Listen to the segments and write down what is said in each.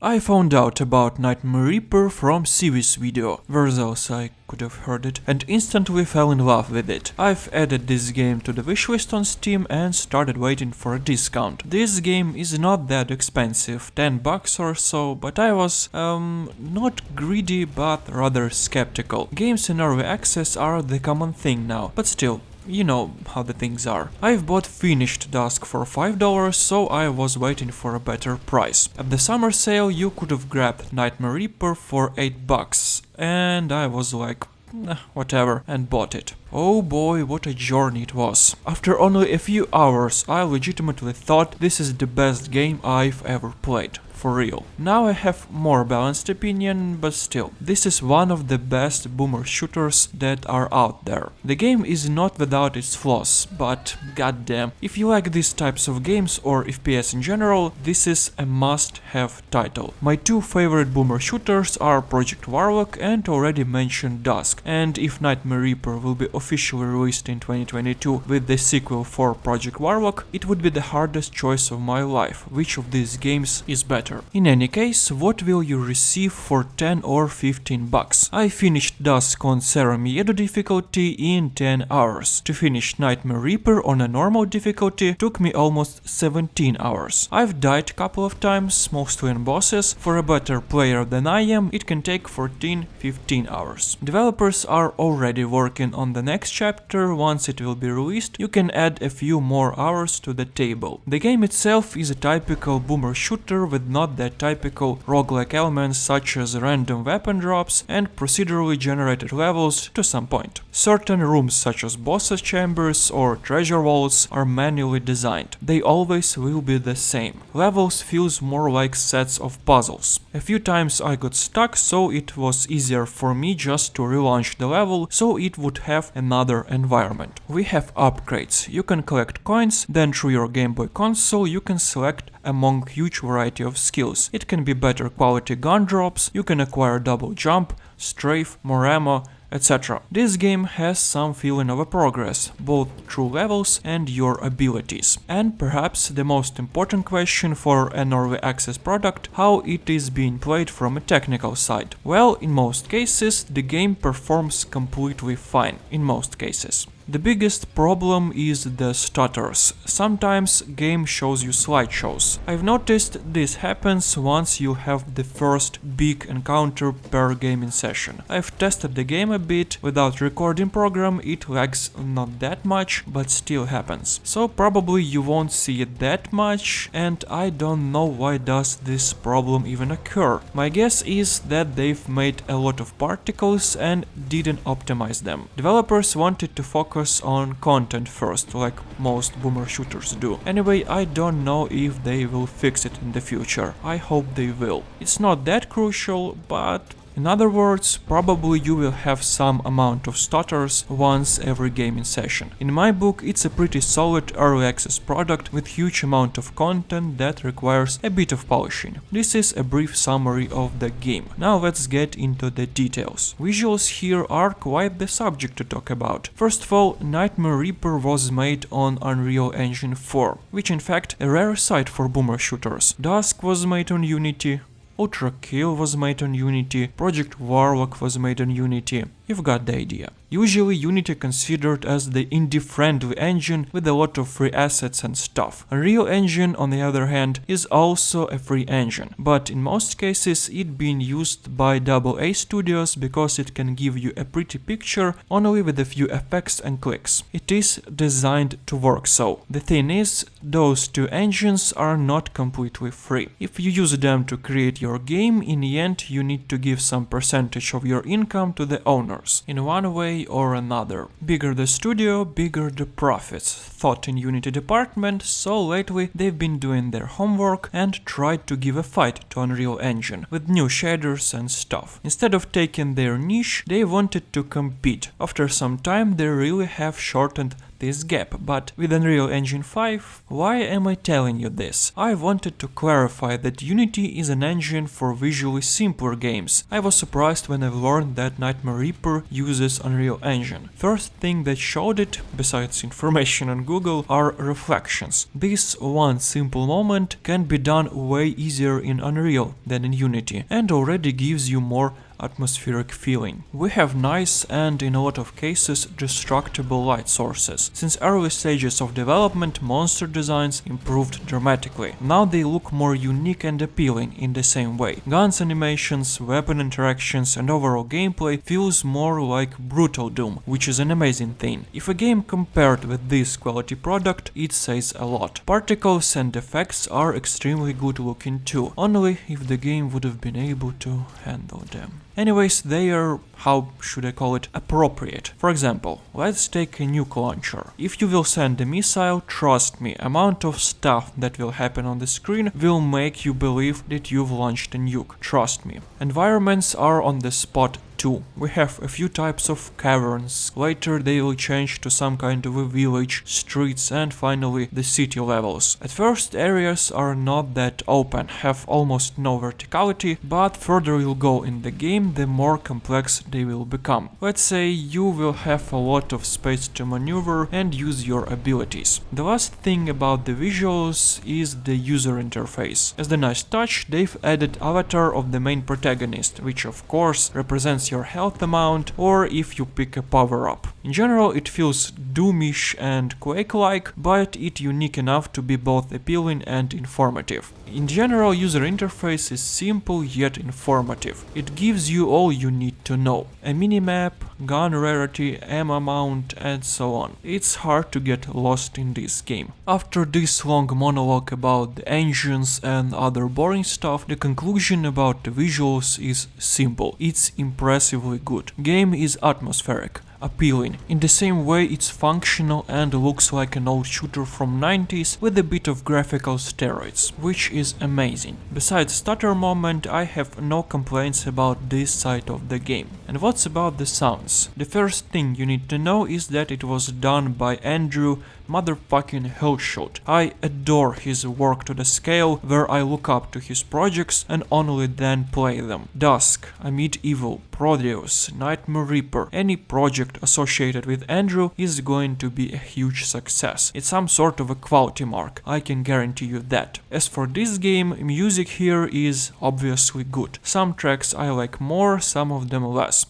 I found out about Nightmare Reaper from Civi's video, where else I could have heard it, and instantly fell in love with it. I've added this game to the wishlist on Steam and started waiting for a discount. This game is not that expensive, 10 bucks or so, but I was, not greedy but rather skeptical. Games in early access are the common thing now, but still, you know how the things are. I've bought Finished Dusk for $5, so I was waiting for a better price. At the summer sale you could have grabbed Nightmare Reaper for 8 bucks, and I was like, whatever, and bought it. Oh boy, what a journey it was. After only a few hours, I legitimately thought this is the best game I've ever played. For real. Now I have more balanced opinion, but still, this is one of the best boomer shooters that are out there. The game is not without its flaws, but goddamn, if you like these types of games or FPS in general, this is a must-have title. My two favorite boomer shooters are Project Warlock and already mentioned Dusk, and if Nightmare Reaper will be officially released in 2022 with the sequel for Project Warlock, it would be the hardest choice of my life, which of these games is better. In any case, what will you receive for 10 or 15 bucks? I finished Dusk on Sarah Miedo difficulty in 10 hours. To finish Nightmare Reaper on a normal difficulty took me almost 17 hours. I've died a couple of times, mostly on bosses. For a better player than I am, it can take 14-15 hours. Developers are already working on the next chapter. Once it will be released, you can add a few more hours to the table. The game itself is a typical boomer shooter with not that typical roguelike elements such as random weapon drops and procedurally generated levels to some point. Certain rooms such as bosses chambers or treasure vaults are manually designed. They always will be the same. Levels feels more like sets of puzzles. A few times I got stuck, so it was easier for me just to relaunch the level so it would have another environment. We have upgrades. You can collect coins, then through your Game Boy console you can select among huge variety of skills. It can be better quality gun drops, you can acquire double jump, strafe, more ammo, etc. This game has some feeling of a progress, both through levels and your abilities. And perhaps the most important question for an early access product, how it is being played from a technical side. Well, in most cases, the game performs completely fine, in most cases. The biggest problem is the stutters. Sometimes game shows you slideshows. I've noticed this happens once you have the first big encounter per gaming session. I've tested the game a bit, without recording program it lags not that much, but still happens. So probably you won't see it that much, and I don't know why does this problem even occur. My guess is that they've made a lot of particles and didn't optimize them. Developers wanted to focus on content first, like most boomer shooters do. Anyway, I don't know if they will fix it in the future. I hope they will. It's not that crucial, but in other words, probably you will have some amount of stutters once every gaming session. In my book, it's a pretty solid early access product with huge amount of content that requires a bit of polishing. This is a brief summary of the game. Now let's get into the details. Visuals here are quite the subject to talk about. First of all, Nightmare Reaper was made on Unreal Engine 4, which in fact a rare sight for boomer shooters. Dusk was made on Unity, Ultra Kill was made on Unity, Project Warlock was made on Unity. You've got the idea. Usually Unity considered as the indie-friendly engine with a lot of free assets and stuff. Unreal Engine, on the other hand, is also a free engine, but in most cases it being used by AA studios because it can give you a pretty picture only with a few effects and clicks. It is designed to work so. The thing is, those two engines are not completely free. If you use them to create your game, in the end you need to give some percentage of your income to the owners, in one way or another. Bigger the studio, bigger the profits, thought in Unity department, so lately they've been doing their homework and tried to give a fight to Unreal Engine with new shaders and stuff. Instead of taking their niche, they wanted to compete. After some time they really have shortened this gap, but with Unreal Engine 5, why am I telling you this? I wanted to clarify that Unity is an engine for visually simpler games. I was surprised when I learned that Nightmare Reaper uses Unreal Engine. First thing that showed it, besides information on Google, are reflections. This one simple moment can be done way easier in Unreal than in Unity, and already gives you more atmospheric feeling. We have nice and, in a lot of cases, destructible light sources. Since early stages of development, monster designs improved dramatically. Now they look more unique and appealing in the same way. Guns animations, weapon interactions and overall gameplay feels more like brutal Doom, which is an amazing thing. If a game compared with this quality product, it says a lot. Particles and effects are extremely good looking too, only if the game would have been able to handle them. Anyways, they are, how should I call it, appropriate. For example, let's take a nuke launcher. If you will send a missile, trust me, amount of stuff that will happen on the screen will make you believe that you've launched a nuke, trust me. Environments are on the spot too. We have a few types of caverns, later they will change to some kind of a village, streets and finally the city levels. At first areas are not that open, have almost no verticality, but further you'll go in the game, the more complex they will become. Let's say you will have a lot of space to maneuver and use your abilities. The last thing about the visuals is the user interface. As the nice touch, they've added avatar of the main protagonist, which of course represents your health amount or if you pick a power up. In general, it feels Doomish and Quake-like, but it's unique enough to be both appealing and informative. In general, user interface is simple yet informative. It gives you all you need to know. A minimap, gun rarity, ammo amount and so on. It's hard to get lost in this game. After this long monologue about the engines and other boring stuff, the conclusion about the visuals is simple. It's impressively good. Game is atmospheric, appealing. In the same way it's functional and looks like an old shooter from 90s with a bit of graphical steroids, which is amazing. Besides stutter moment, I have no complaints about this side of the game. And what's about the sounds? The first thing you need to know is that it was done by Andrew motherfucking Hillshot. I adore his work to the scale where I look up to his projects and only then play them. Dusk, Amid Evil, Prodeus, Nightmare Reaper, any project associated with Andrew is going to be a huge success. It's some sort of a quality mark, I can guarantee you that. As for this game, music here is obviously good. Some tracks I like more, some of them less.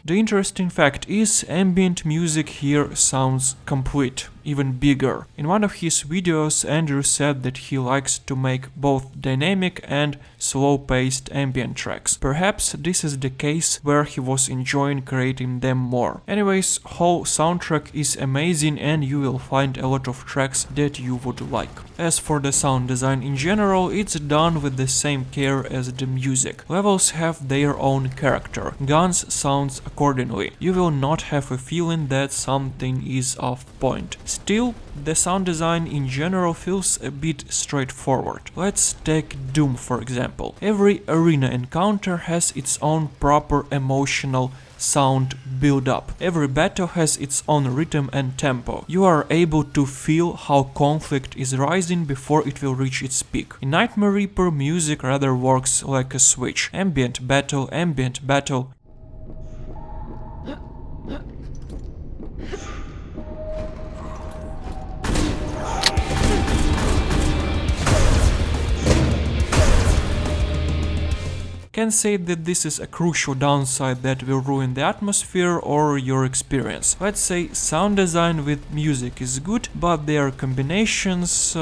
The interesting fact is, ambient music here sounds complete, even bigger. In one of his videos, Andrew said that he likes to make both dynamic and slow-paced ambient tracks. Perhaps this is the case where he was enjoying creating them more. Anyways, whole soundtrack is amazing and you will find a lot of tracks that you would like. As for the sound design in general, it's done with the same care as the music. Levels have their own character. Guns sounds accordingly. You will not have a feeling that something is off point. Still, the sound design in general feels a bit straightforward. Let's take Doom for example. Every arena encounter has its own proper emotional sound build-up. Every battle has its own rhythm and tempo. You are able to feel how conflict is rising before it will reach its peak. In Nightmare Reaper, music rather works like a switch. Ambient battle, ambient battle. Can say that this is a crucial downside that will ruin the atmosphere or your experience. Let's say sound design with music is good, but their combinations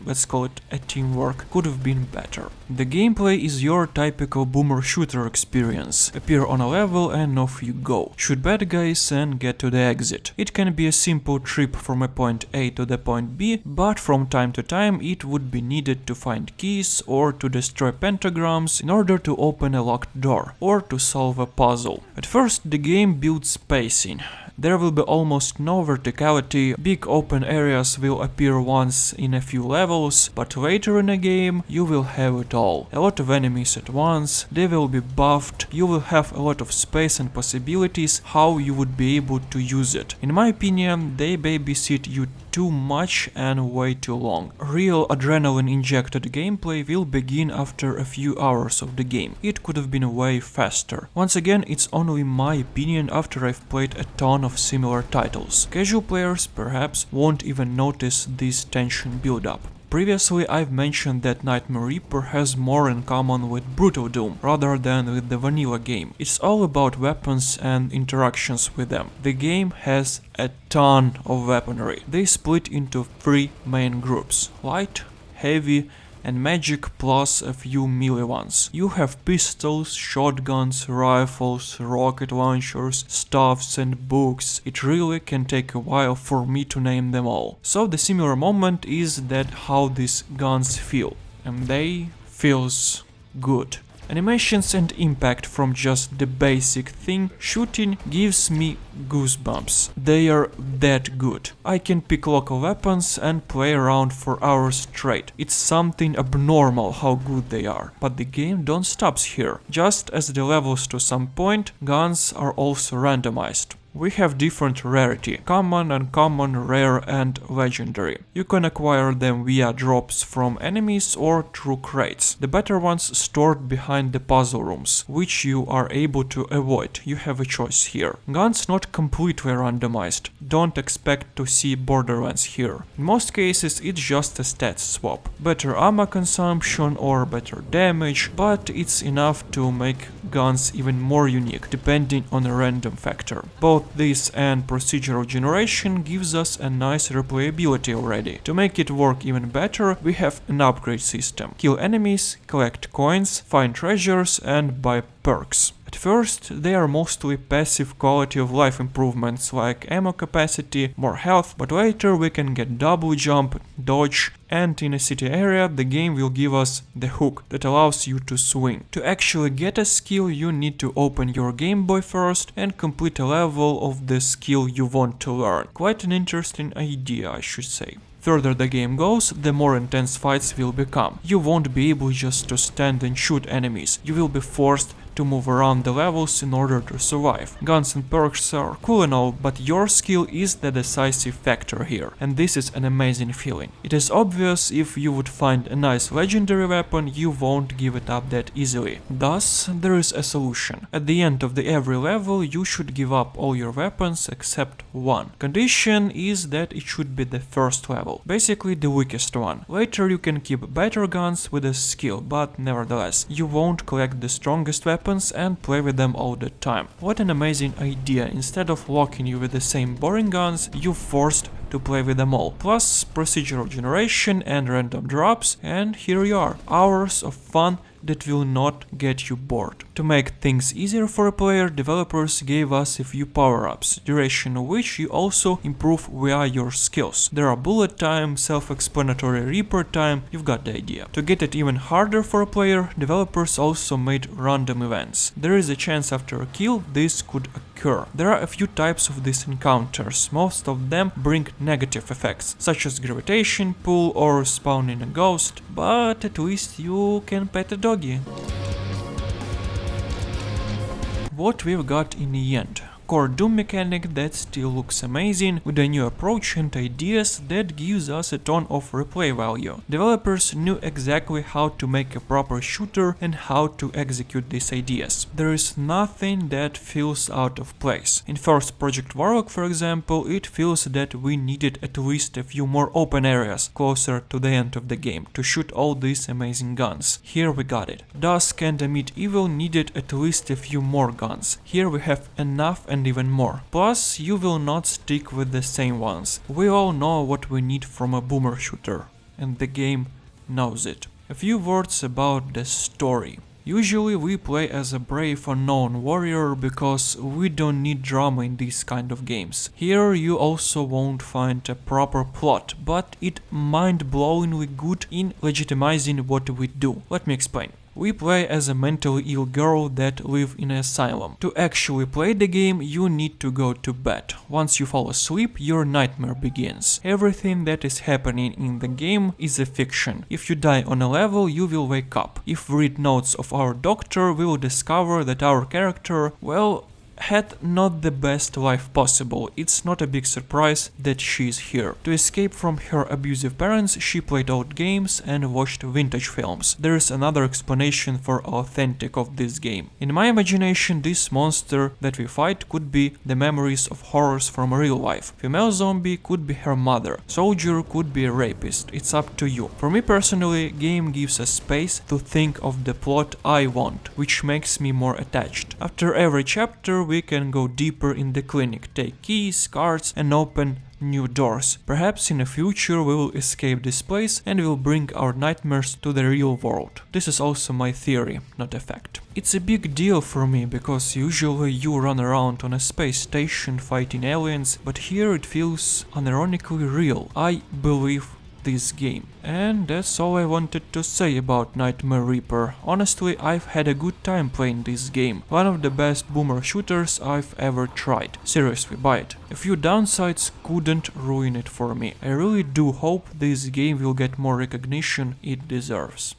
let's call it a teamwork, could have been better. The gameplay is your typical boomer shooter experience. Appear on a level and off you go. Shoot bad guys and get to the exit. It can be a simple trip from a point A to the point B, but from time to time it would be needed to find keys or to destroy pentagrams in order to open a locked door or to solve a puzzle. At first the game builds pacing. There will be almost no verticality, big open areas will appear once in a few levels, but later in the game you will have it all. A lot of enemies at once, they will be buffed, you will have a lot of space and possibilities how you would be able to use it. In my opinion, they babysit you too much and way too long. Real adrenaline injected gameplay will begin after a few hours of the game. It could have been way faster. Once again, it's only my opinion after I've played a ton of similar titles. Casual players perhaps won't even notice this tension build up. Previously I've mentioned that Nightmare Reaper has more in common with Brutal Doom rather than with the vanilla game. It's all about weapons and interactions with them. The game has a ton of weaponry. They split into 3 main groups: light, heavy, and magic plus a few melee ones. You have pistols, shotguns, rifles, rocket launchers, staffs and books. It really can take a while for me to name them all. So the similar moment is that how these guns feel. And they feels good. Animations and impact from just the basic thing shooting gives me goosebumps. They are that good. I can pick local weapons and play around for hours straight. It's something abnormal how good they are. But the game don't stops here. Just as the levels to some point, guns are also randomized. We have different rarity: common, uncommon, rare and legendary. You can acquire them via drops from enemies or through crates. The better ones stored behind the puzzle rooms, which you are able to avoid. You have a choice here. Guns not completely randomized. Don't expect to see Borderlands here. In most cases it's just a stats swap. Better ammo consumption or better damage, but it's enough to make guns even more unique depending on a random factor. Both this and procedural generation gives us a nice replayability already. To make it work even better, we have an upgrade system. Kill enemies, collect coins, find treasures and buy perks. At first, they are mostly passive quality of life improvements like ammo capacity, more health, but later we can get double jump, dodge, and in a city area the game will give us the hook that allows you to swing. To actually get a skill you need to open your Game Boy first and complete a level of the skill you want to learn. Quite an interesting idea, I should say. Further the game goes, the more intense fights will become. You won't be able just to stand and shoot enemies, you will be forced to move around the levels in order to survive. Guns and perks are cool and all, but your skill is the decisive factor here, and this is an amazing feeling. It is obvious if you would find a nice legendary weapon, you won't give it up that easily. Thus, there is a solution. At the end of every level, you should give up all your weapons except one. Condition is that it should be the first level, basically the weakest one. Later you can keep better guns with a skill, but nevertheless, you won't collect the strongest weapon and play with them all the time. What an amazing idea. Instead of locking you with the same boring guns, you're forced to play with them all. Plus procedural generation and random drops, and here you are. Hours of fun that will not get you bored. To make things easier for a player, developers gave us a few power-ups, duration of which you also improve via your skills. There are bullet time, self-explanatory Reaper time, you've got the idea. To get it even harder for a player, developers also made random events. There is a chance after a kill this could occur. There are a few types of these encounters, most of them bring negative effects, such as gravitation pull or spawning a ghost, but at least you can pet a doggy. What we've got in the end. Core Doom mechanic that still looks amazing, with a new approach and ideas that gives us a ton of replay value. Developers knew exactly how to make a proper shooter and how to execute these ideas. There is nothing that feels out of place. In first Project Warlock, for example, it feels that we needed at least a few more open areas closer to the end of the game to shoot all these amazing guns. Here we got it. Dusk and Amid Evil needed at least a few more guns. Here we have enough and even more. Plus, you will not stick with the same ones. We all know what we need from a boomer shooter. and the game knows it. A few words about the story. Usually we play as a brave unknown warrior because we don't need drama in these kind of games. Here you also won't find a proper plot, but it mind-blowingly good in legitimizing what we do. Let me explain. We play as a mentally ill girl that lives in an asylum. To actually play the game, you need to go to bed. Once you fall asleep, your nightmare begins. Everything that is happening in the game is a fiction. If you die on a level, you will wake up. If we read notes of our doctor, we will discover that our character, well, had not the best life possible. It's not a big surprise that she's here. To escape from her abusive parents, she played old games and watched vintage films. There is another explanation for authentic of this game. In my imagination, this monster that we fight could be the memories of horrors from real life. Female zombie could be her mother. Soldier could be a rapist. It's up to you. For me personally, game gives us space to think of the plot I want, which makes me more attached. After every chapter, we can go deeper in the clinic, take keys, cards and open new doors. Perhaps in the future we will escape this place and will bring our nightmares to the real world. This is also my theory, not a fact. It's a big deal for me because usually you run around on a space station fighting aliens, but here it feels unironically real. I believe this game. And that's all I wanted to say about Nightmare Reaper. Honestly, I've had a good time playing this game. One of the best boomer shooters I've ever tried. Seriously, buy it. A few downsides couldn't ruin it for me. I really do hope this game will get more recognition it deserves.